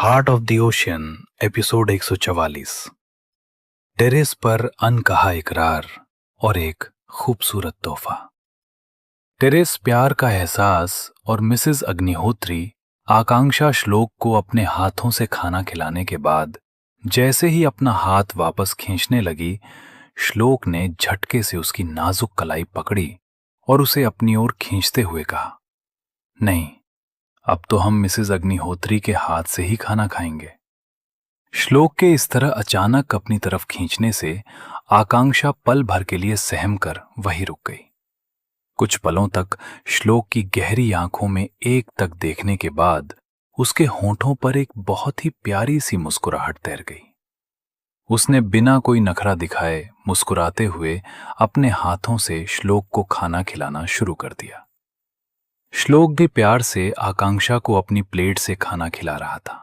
Heart of the ocean episode 144। Terrace पर अनकहा इकरार और एक खूबसूरत तोहफा। टेरेस प्यार का एहसास और मिसेस अग्निहोत्री आकांक्षा श्लोक को अपने हाथों से खाना खिलाने के बाद जैसे ही अपना हाथ वापस खींचने लगी, श्लोक ने झटके से उसकी नाजुक कलाई पकड़ी और उसे अपनी ओर खींचते हुए कहा, नहीं, अब तो हम मिसेस अग्निहोत्री के हाथ से ही खाना खाएंगे। श्लोक के इस तरह अचानक अपनी तरफ खींचने से आकांक्षा पल भर के लिए सहम कर वहीं रुक गई। कुछ पलों तक श्लोक की गहरी आंखों में एक तक देखने के बाद उसके होंठों पर एक बहुत ही प्यारी सी मुस्कुराहट तैर गई। उसने बिना कोई नखरा दिखाए मुस्कुराते हुए अपने हाथों से श्लोक को खाना खिलाना शुरू कर दिया। श्लोक भी प्यार से आकांक्षा को अपनी प्लेट से खाना खिला रहा था।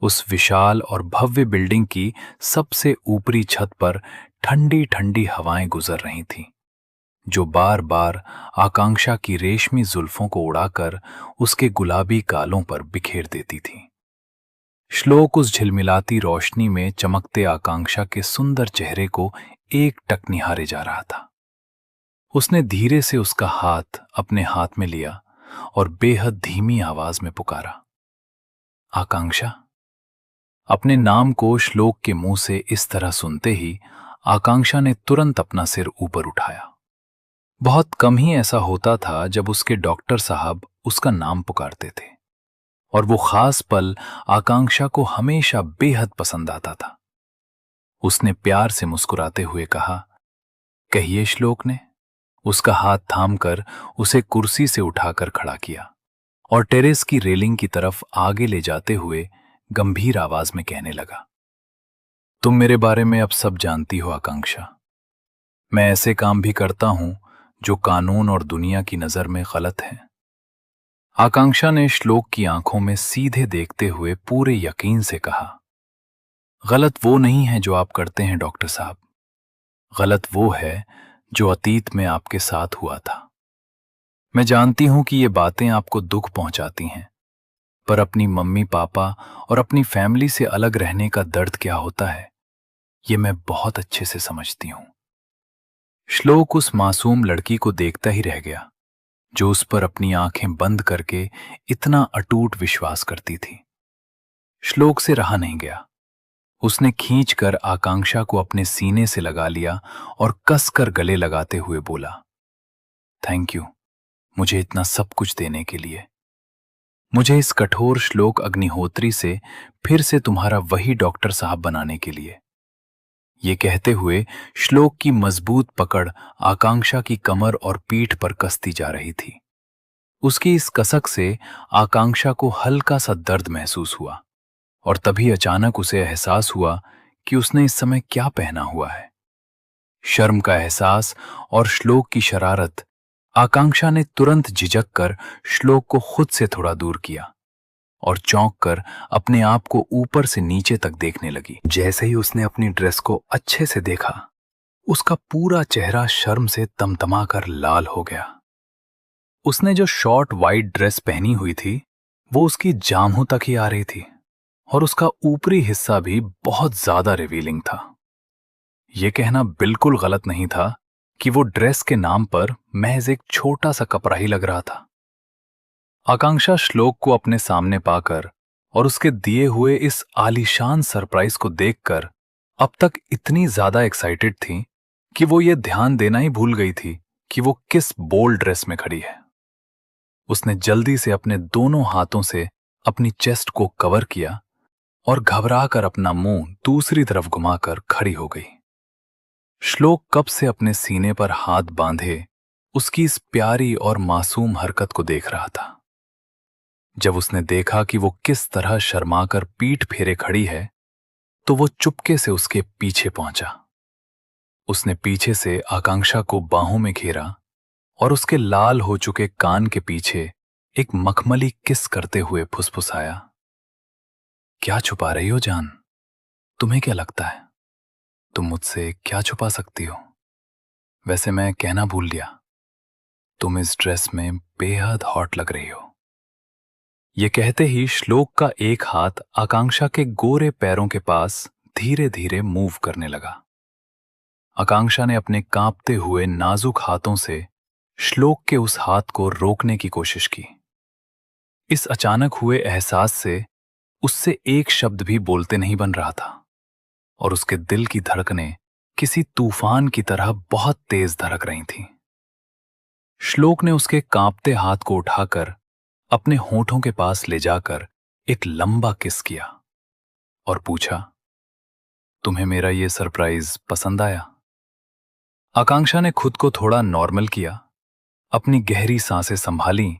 उस विशाल और भव्य बिल्डिंग की सबसे ऊपरी छत पर ठंडी ठंडी हवाएं गुजर रही थीं, जो बार बार आकांक्षा की रेशमी जुल्फों को उड़ाकर उसके गुलाबी गालों पर बिखेर देती थीं। श्लोक उस झिलमिलाती रोशनी में चमकते आकांक्षा के सुंदर चेहरे को एकटक निहारे जा रहा था। उसने धीरे से उसका हाथ अपने हाथ में लिया और बेहद धीमी आवाज में पुकारा, आकांक्षा। अपने नाम को श्लोक के मुंह से इस तरह सुनते ही आकांक्षा ने तुरंत अपना सिर ऊपर उठाया। बहुत कम ही ऐसा होता था जब उसके डॉक्टर साहब उसका नाम पुकारते थे, और वो खास पल आकांक्षा को हमेशा बेहद पसंद आता था। उसने प्यार से मुस्कुराते हुए कहा, कहिए श्लोक ने उसका हाथ थामकर उसे कुर्सी से उठाकर खड़ा किया और टेरेस की रेलिंग की तरफ आगे ले जाते हुए गंभीर आवाज में कहने लगा, तुम मेरे बारे में अब सब जानती हो आकांक्षा। मैं ऐसे काम भी करता हूं जो कानून और दुनिया की नजर में गलत है। आकांक्षा ने श्लोक की आंखों में सीधे देखते हुए पूरे यकीन से कहा, गलत वो नहीं है जो आप करते हैं डॉक्टर साहब, गलत वो है जो अतीत में आपके साथ हुआ था। मैं जानती हूं कि ये बातें आपको दुख पहुंचाती हैं, पर अपनी मम्मी पापा और अपनी फैमिली से अलग रहने का दर्द क्या होता है, ये मैं बहुत अच्छे से समझती हूं। श्लोक उस मासूम लड़की को देखता ही रह गया, जो उस पर अपनी आंखें बंद करके इतना अटूट विश्वास करती थी। श्लोक से रहा नहीं गया। उसने खींचकर आकांक्षा को अपने सीने से लगा लिया और कसकर गले लगाते हुए बोला, थैंक यू मुझे इतना सब कुछ देने के लिए। मुझे इस कठोर श्लोक अग्निहोत्री से फिर से तुम्हारा वही डॉक्टर साहब बनाने के लिए। ये कहते हुए श्लोक की मजबूत पकड़ आकांक्षा की कमर और पीठ पर कसती जा रही थी। उसकी इस कसक से आकांक्षा को हल्का सा दर्द महसूस हुआ, और तभी अचानक उसे एहसास हुआ कि उसने इस समय क्या पहना हुआ है। शर्म का एहसास और श्लोक की शरारत, आकांक्षा ने तुरंत झिझक कर श्लोक को खुद से थोड़ा दूर किया और चौंक कर अपने आप को ऊपर से नीचे तक देखने लगी। जैसे ही उसने अपनी ड्रेस को अच्छे से देखा, उसका पूरा चेहरा शर्म से तमतमाकर लाल हो गया। उसने जो शॉर्ट वाइट ड्रेस पहनी हुई थी, वो उसकी जांघों तक ही आ रही थी, और उसका ऊपरी हिस्सा भी बहुत ज्यादा रिवीलिंग था। यह कहना बिल्कुल गलत नहीं था कि वो ड्रेस के नाम पर महज एक छोटा सा कपड़ा ही लग रहा था। आकांक्षा श्लोक को अपने सामने पाकर और उसके दिए हुए इस आलीशान सरप्राइज को देखकर अब तक इतनी ज्यादा एक्साइटेड थी कि वो ये ध्यान देना ही भूल गई थी कि वो किस बोल्ड ड्रेस में खड़ी है। उसने जल्दी से अपने दोनों हाथों से अपनी चेस्ट को कवर किया और घबराकर अपना मुंह दूसरी तरफ घुमाकर खड़ी हो गई। श्लोक कब से अपने सीने पर हाथ बांधे उसकी इस प्यारी और मासूम हरकत को देख रहा था। जब उसने देखा कि वो किस तरह शर्माकर पीठ फेरे खड़ी है, तो वो चुपके से उसके पीछे पहुंचा। उसने पीछे से आकांक्षा को बाहों में घेरा और उसके लाल हो चुके कान के पीछे एक मखमली किस करते हुए फुसफुसाया, क्या छुपा रही हो जान? तुम्हें क्या लगता है तुम मुझसे क्या छुपा सकती हो? वैसे मैं कहना भूल गया, तुम इस ड्रेस में बेहद हॉट लग रही हो। ये कहते ही श्लोक का एक हाथ आकांक्षा के गोरे पैरों के पास धीरे धीरे मूव करने लगा। आकांक्षा ने अपने कांपते हुए नाजुक हाथों से श्लोक के उस हाथ को रोकने की कोशिश की। इस अचानक हुए एहसास से उससे एक शब्द भी बोलते नहीं बन रहा था और उसके दिल की धड़कनें किसी तूफान की तरह बहुत तेज धड़क रही थीं। श्लोक ने उसके कांपते हाथ को उठाकर अपने होठों के पास ले जाकर एक लंबा किस किया और पूछा, तुम्हें मेरा ये सरप्राइज पसंद आया? आकांक्षा ने खुद को थोड़ा नॉर्मल किया, अपनी गहरी सांसें संभाली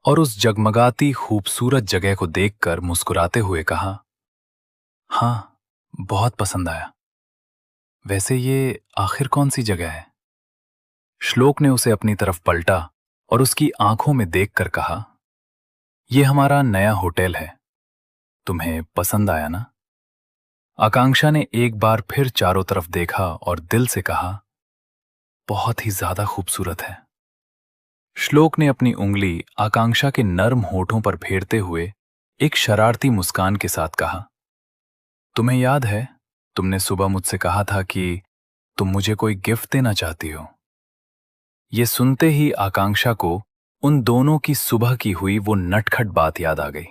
और उस जगमगाती खूबसूरत जगह को देखकर मुस्कुराते हुए कहा, हां, बहुत पसंद आया। वैसे ये आखिर कौन सी जगह है? श्लोक ने उसे अपनी तरफ पलटा और उसकी आंखों में देखकर कहा, यह हमारा नया होटल है। तुम्हें पसंद आया ना? आकांक्षा ने एक बार फिर चारों तरफ देखा और दिल से कहा, बहुत ही ज्यादा खूबसूरत है। श्लोक ने अपनी उंगली आकांक्षा के नर्म होठों पर फेरते हुए एक शरारती मुस्कान के साथ कहा, तुम्हें याद है तुमने सुबह मुझसे कहा था कि तुम मुझे कोई गिफ्ट देना चाहती हो? ये सुनते ही आकांक्षा को उन दोनों की सुबह की हुई वो नटखट बात याद आ गई।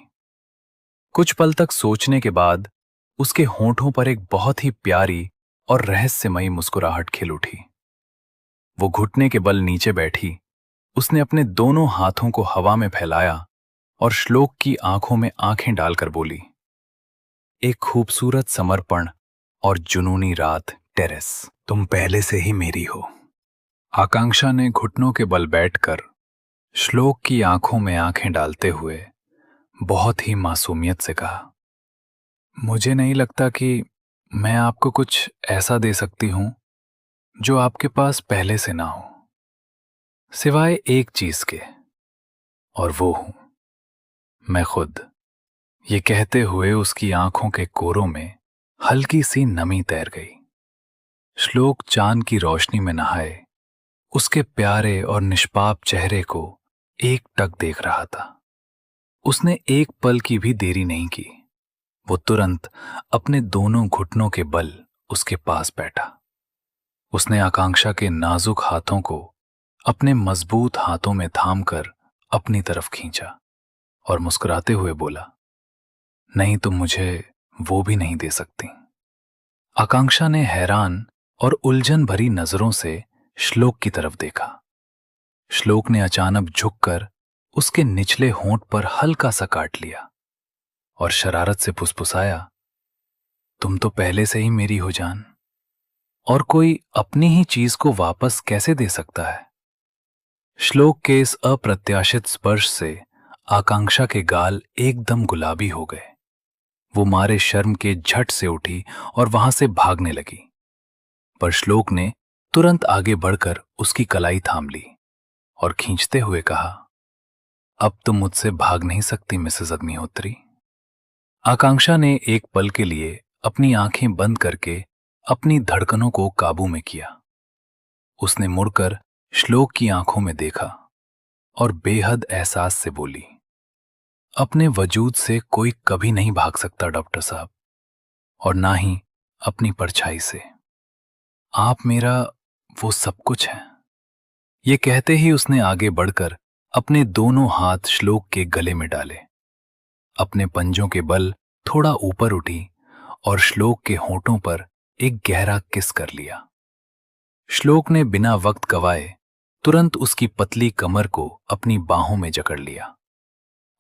कुछ पल तक सोचने के बाद उसके होठों पर एक बहुत ही प्यारी और रहस्यमयी मुस्कुराहट खिल उठी। वो घुटने के बल नीचे बैठी, उसने अपने दोनों हाथों को हवा में फैलाया और श्लोक की आंखों में आंखें डालकर बोली, एक खूबसूरत समर्पण और जुनूनी रात टेरेस, तुम पहले से ही मेरी हो। आकांक्षा ने घुटनों के बल बैठकर श्लोक की आंखों में आंखें डालते हुए बहुत ही मासूमियत से कहा, मुझे नहीं लगता कि मैं आपको कुछ ऐसा दे सकती हूं जो आपके पास पहले से ना हो, सिवाय एक चीज के, और वो हूं मैं खुद। ये कहते हुए उसकी आंखों के कोरों में हल्की सी नमी तैर गई। श्लोक चांद की रोशनी में नहाए उसके प्यारे और निष्पाप चेहरे को एक टक देख रहा था। उसने एक पल की भी देरी नहीं की, वो तुरंत अपने दोनों घुटनों के बल उसके पास बैठा। उसने आकांक्षा के नाजुक हाथों को अपने मजबूत हाथों में थामकर अपनी तरफ खींचा और मुस्कुराते हुए बोला, नहीं तुम मुझे वो भी नहीं दे सकती। आकांक्षा ने हैरान और उलझन भरी नजरों से श्लोक की तरफ देखा। श्लोक ने अचानक झुककर उसके निचले होंठ पर हल्का सा काट लिया और शरारत से फुसफुसाया, तुम तो पहले से ही मेरी हो जान, और कोई अपनी ही चीज को वापस कैसे दे सकता है? श्लोक के इस अप्रत्याशित स्पर्श से आकांक्षा के गाल एकदम गुलाबी हो गए। वो मारे शर्म के झट से उठी और वहां से भागने लगी, पर श्लोक ने तुरंत आगे बढ़कर उसकी कलाई थाम ली और खींचते हुए कहा, अब तुम मुझसे भाग नहीं सकती मिसेस अग्निहोत्री। आकांक्षा ने एक पल के लिए अपनी आंखें बंद करके अपनी धड़कनों को काबू में किया। उसने मुड़कर श्लोक की आंखों में देखा और बेहद एहसास से बोली, अपने वजूद से कोई कभी नहीं भाग सकता डॉक्टर साहब, और ना ही अपनी परछाई से। आप मेरा वो सब कुछ हैं। ये कहते ही उसने आगे बढ़कर अपने दोनों हाथ श्लोक के गले में डाले, अपने पंजों के बल थोड़ा ऊपर उठी और श्लोक के होठों पर एक गहरा किस कर लिया। श्लोक ने बिना वक्त गवाए तुरंत उसकी पतली कमर को अपनी बाहों में जकड़ लिया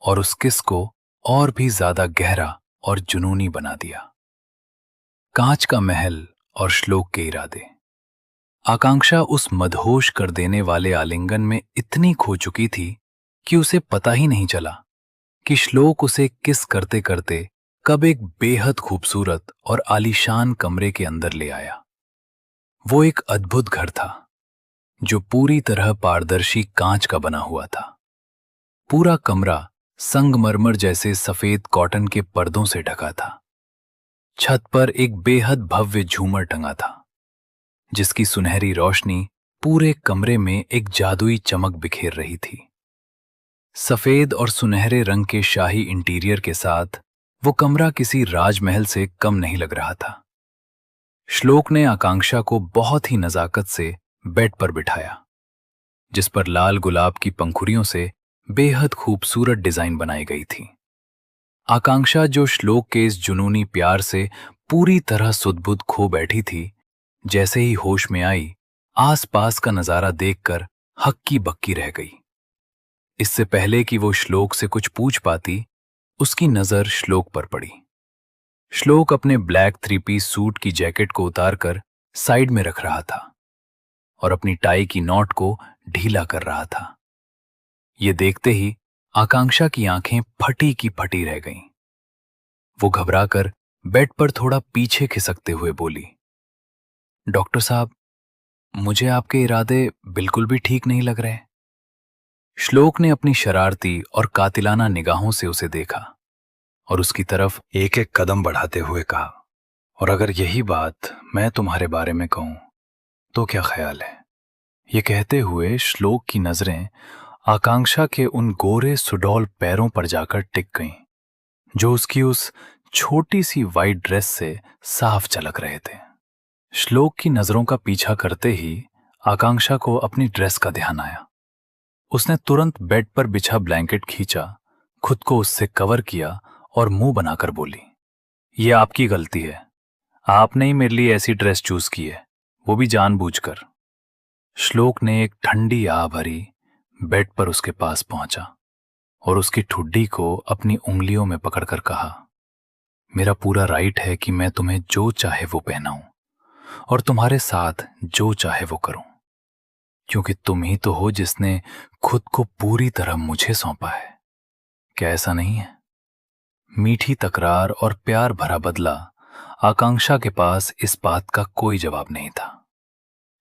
और उस किस को और भी ज्यादा गहरा और जुनूनी बना दिया। कांच का महल और श्लोक के इरादे। आकांक्षा उस मदहोश कर देने वाले आलिंगन में इतनी खो चुकी थी कि उसे पता ही नहीं चला कि श्लोक उसे किस करते करते कब एक बेहद खूबसूरत और आलीशान कमरे के अंदर ले आया। वो एक अद्भुत घर था जो पूरी तरह पारदर्शी कांच का बना हुआ था। पूरा कमरा संगमरमर जैसे सफेद कॉटन के पर्दों से ढका था। छत पर एक बेहद भव्य झूमर टंगा था जिसकी सुनहरी रोशनी पूरे कमरे में एक जादुई चमक बिखेर रही थी। सफेद और सुनहरे रंग के शाही इंटीरियर के साथ वो कमरा किसी राजमहल से कम नहीं लग रहा था। श्लोक ने आकांक्षा को बहुत ही नजाकत से बेड पर बिठाया, जिस पर लाल गुलाब की पंखुड़ियों से बेहद खूबसूरत डिजाइन बनाई गई थी। आकांक्षा, जो श्लोक के इस जुनूनी प्यार से पूरी तरह सुध-बुध खो बैठी थी, जैसे ही होश में आई, आसपास का नजारा देखकर हक्की बक्की रह गई। इससे पहले कि वो श्लोक से कुछ पूछ पाती, उसकी नजर श्लोक पर पड़ी। श्लोक अपने ब्लैक 3 पीस सूट की जैकेट को उतारकर साइड में रख रहा था और अपनी टाई की नॉट को ढीला कर रहा था। ये देखते ही आकांक्षा की आंखें फटी की फटी रह गईं। वो घबराकर बेड पर थोड़ा पीछे खिसकते हुए बोली, डॉक्टर साहब, मुझे आपके इरादे बिल्कुल भी ठीक नहीं लग रहे। श्लोक ने अपनी शरारती और कातिलाना निगाहों से उसे देखा और उसकी तरफ एक एक कदम बढ़ाते हुए कहा, और अगर यही बात मैं तुम्हारे बारे में कहूं तो क्या ख्याल है? ये कहते हुए श्लोक की नजरें आकांक्षा के उन गोरे सुडौल पैरों पर जाकर टिक गईं, जो उसकी उस छोटी सी वाइट ड्रेस से साफ झलक रहे थे। श्लोक की नजरों का पीछा करते ही आकांक्षा को अपनी ड्रेस का ध्यान आया। उसने तुरंत बेड पर बिछा ब्लैंकेट खींचा, खुद को उससे कवर किया और मुंह बनाकर बोली, ये आपकी गलती है। आपने ही मेरे लिए ऐसी ड्रेस चूज की है, वो भी जानबूझकर। श्लोक ने एक ठंडी आह भरी बेड पर उसके पास पहुंचा और उसकी ठुड्डी को अपनी उंगलियों में पकड़कर कहा, मेरा पूरा राइट है कि मैं तुम्हें जो चाहे वो पहनाऊं और तुम्हारे साथ जो चाहे वो करूं, क्योंकि तुम ही तो हो जिसने खुद को पूरी तरह मुझे सौंपा है। क्या ऐसा नहीं है? मीठी तकरार और प्यार भरा बदला। आकांक्षा के पास इस बात का कोई जवाब नहीं था।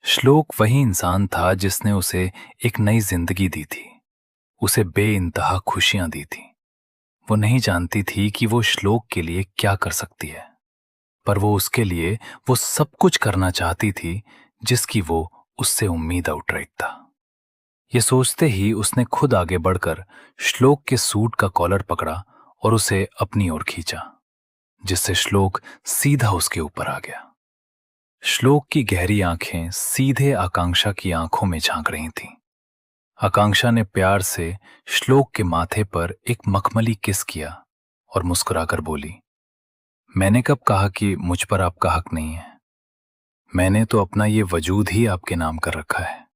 श्लोक वही इंसान था जिसने उसे एक नई जिंदगी दी थी, उसे बेइंतहा खुशियां दी थी। वो नहीं जानती थी कि वो श्लोक के लिए क्या कर सकती है, पर वो उसके लिए वो सब कुछ करना चाहती थी जिसकी वो उससे उम्मीद उठ रही था। ये सोचते ही उसने खुद आगे बढ़कर श्लोक के सूट का कॉलर पकड़ा और उसे अपनी ओर खींचा, जिससे श्लोक सीधा उसके ऊपर आ गया। श्लोक की गहरी आंखें सीधे आकांक्षा की आंखों में झांक रही थीं। आकांक्षा ने प्यार से श्लोक के माथे पर एक मखमली किस किया और मुस्कुराकर बोली, मैंने कब कहा कि मुझ पर आपका हक नहीं है? मैंने तो अपना ये वजूद ही आपके नाम कर रखा है।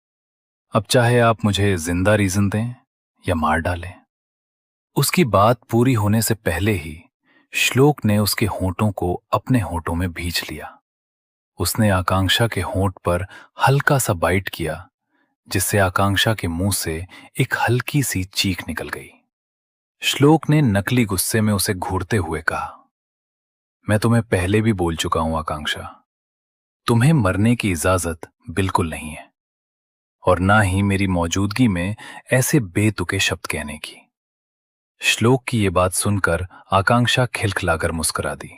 अब चाहे आप मुझे जिंदा रीजन दें या मार डालें। उसकी बात पूरी होने से पहले ही श्लोक ने उसके होंठों को अपने होंठों में भींच लिया। उसने आकांक्षा के होंठ पर हल्का सा बाइट किया, जिससे आकांक्षा के मुंह से एक हल्की सी चीख निकल गई। श्लोक ने नकली गुस्से में उसे घूरते हुए कहा, मैं तुम्हें पहले भी बोल चुका हूं आकांक्षा, तुम्हें मरने की इजाजत बिल्कुल नहीं है, और ना ही मेरी मौजूदगी में ऐसे बेतुके शब्द कहने की। श्लोक की ये बात सुनकर आकांक्षा खिलखिलाकर मुस्कुरा दी।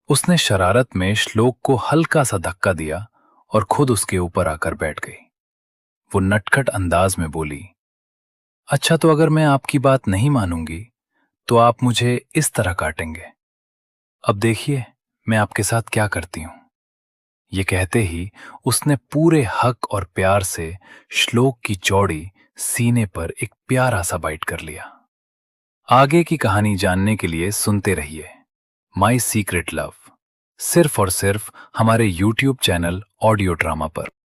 उसने शरारत में श्लोक को हल्का सा धक्का दिया और खुद उसके ऊपर आकर बैठ गई। वो नटखट अंदाज में बोली, अच्छा, तो अगर मैं आपकी बात नहीं मानूंगी तो आप मुझे इस तरह काटेंगे। अब देखिए मैं आपके साथ क्या करती हूं। ये कहते ही उसने पूरे हक और प्यार से श्लोक की चौड़ी सीने पर एक प्यारा सा बाइट कर लिया। आगे की कहानी जानने के लिए सुनते रहिए माई सीक्रेट लव, सिर्फ और सिर्फ हमारे YouTube चैनल ऑडियो ड्रामा पर।